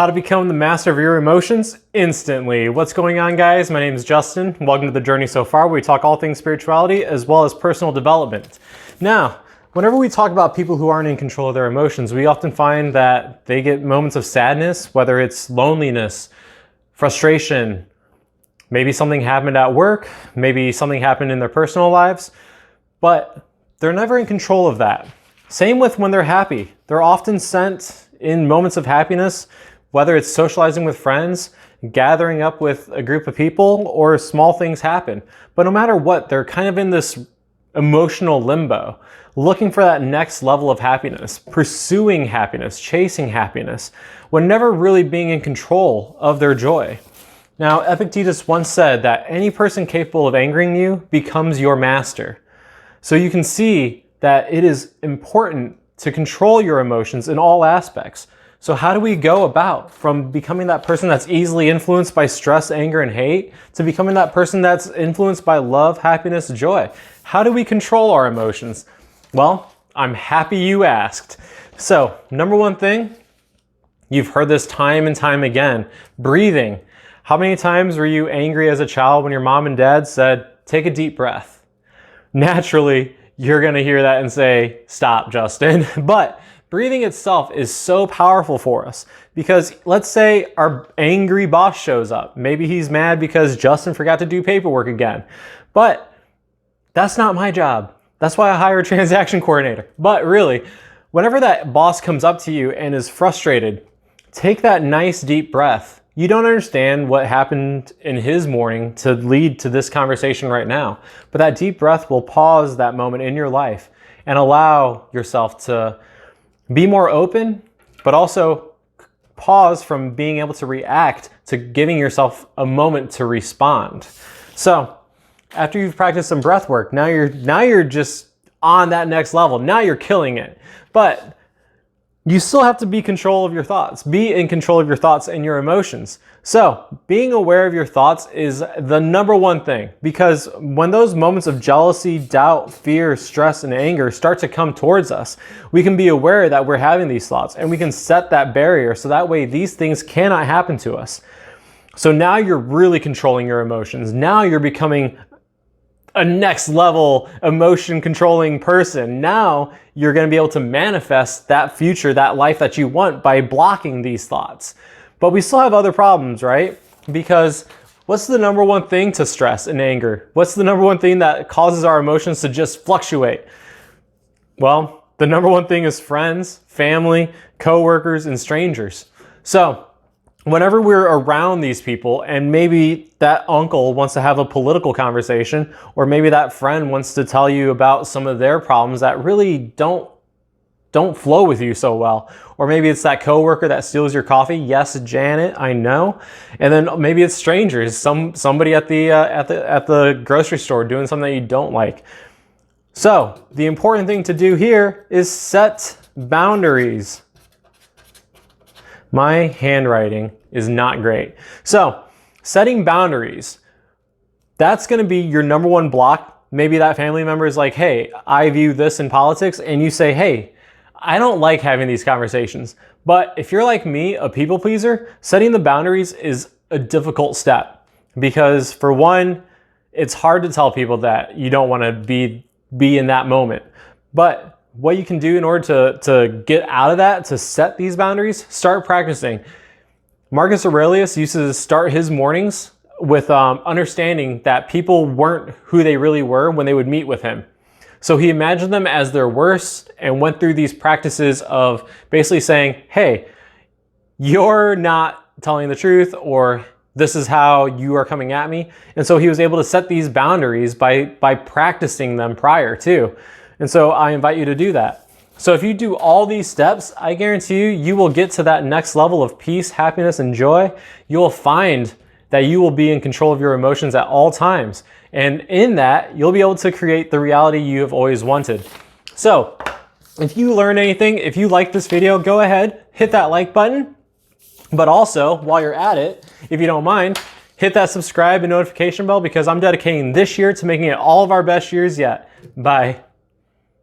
How to become the master of your emotions instantly. What's going on, guys? My name is Justin. Welcome to the journey so far, where we talk all things spirituality as well as personal development. Now, whenever we talk about people who aren't in control of their emotions, we often find that they get moments of sadness, whether it's loneliness, frustration, maybe something happened at work, maybe something happened in their personal lives, but they're never in control of that. Same with when they're happy. They're often sent in moments of happiness, whether it's socializing with friends, gathering up with a group of people, or small things happen. But no matter what, they're kind of in this emotional limbo, looking for that next level of happiness, pursuing happiness, chasing happiness, when never really being in control of their joy. Now, Epictetus once said that any person capable of angering you becomes your master. So you can see that it is important to control your emotions in all aspects. So how do we go about from becoming that person that's easily influenced by stress, anger, and hate to becoming that person that's influenced by love, happiness, joy? How do we control our emotions? Well, I'm happy you asked. So, number one thing, you've heard this time and time again, breathing. How many times were you angry as a child when your mom and dad said, take a deep breath? Naturally, you're gonna hear that and say, stop, Justin. But breathing itself is so powerful for us because let's say our angry boss shows up. Maybe he's mad because Justin forgot to do paperwork again. But that's not my job. That's why I hire a transaction coordinator. But really, whenever that boss comes up to you and is frustrated, take that nice deep breath. You don't understand what happened in his morning to lead to this conversation right now. But that deep breath will pause that moment in your life and allow yourself to be more open, but also pause from being able to react to giving yourself a moment to respond. So after you've practiced some breath work, now you're just on that next level. Now you're killing it. But you still have to be in control of your thoughts. Be in control of your thoughts and your emotions. So being aware of your thoughts is the number one thing, because when those moments of jealousy, doubt, fear, stress, and anger start to come towards us, we can be aware that we're having these thoughts and we can set that barrier so that way these things cannot happen to us. So now you're really controlling your emotions. Now you're becoming a next level emotion controlling person. Now you're going to be able to manifest that future, that life that you want by blocking these thoughts. But we still have other problems, right? Because what's the number one thing to stress and anger? What's the number one thing that causes our emotions to just fluctuate? Well, the number one thing is friends, family, coworkers, and strangers. So whenever we're around these people and maybe that uncle wants to have a political conversation, or maybe that friend wants to tell you about some of their problems that really don't flow with you so well, or maybe it's that coworker that steals your coffee. Yes, Janet, I know. And then maybe it's strangers, somebody at the grocery store doing something that you don't like. So the important thing to do here is set boundaries. My handwriting is not great. So setting boundaries, that's going to be your number one block. Maybe that family member is like, hey, I view this in politics. And you say, hey, I don't like having these conversations. But if you're like me, a people pleaser, setting the boundaries is a difficult step because for one, it's hard to tell people that you don't want to be in that moment. But what you can do in order to get out of that, to set these boundaries, start practicing. Marcus Aurelius used to start his mornings with understanding that people weren't who they really were when they would meet with him. So he imagined them as their worst and went through these practices of basically saying, hey, you're not telling the truth, or this is how you are coming at me. And so he was able to set these boundaries by practicing them prior too. And so I invite you to do that. So if you do all these steps, I guarantee you will get to that next level of peace, happiness, and joy. You will find that you will be in control of your emotions at all times. And in that, you'll be able to create the reality you have always wanted. So if you learned anything, if you like this video, go ahead, hit that like button. But also, while you're at it, if you don't mind, hit that subscribe and notification bell because I'm dedicating this year to making it all of our best years yet. Bye.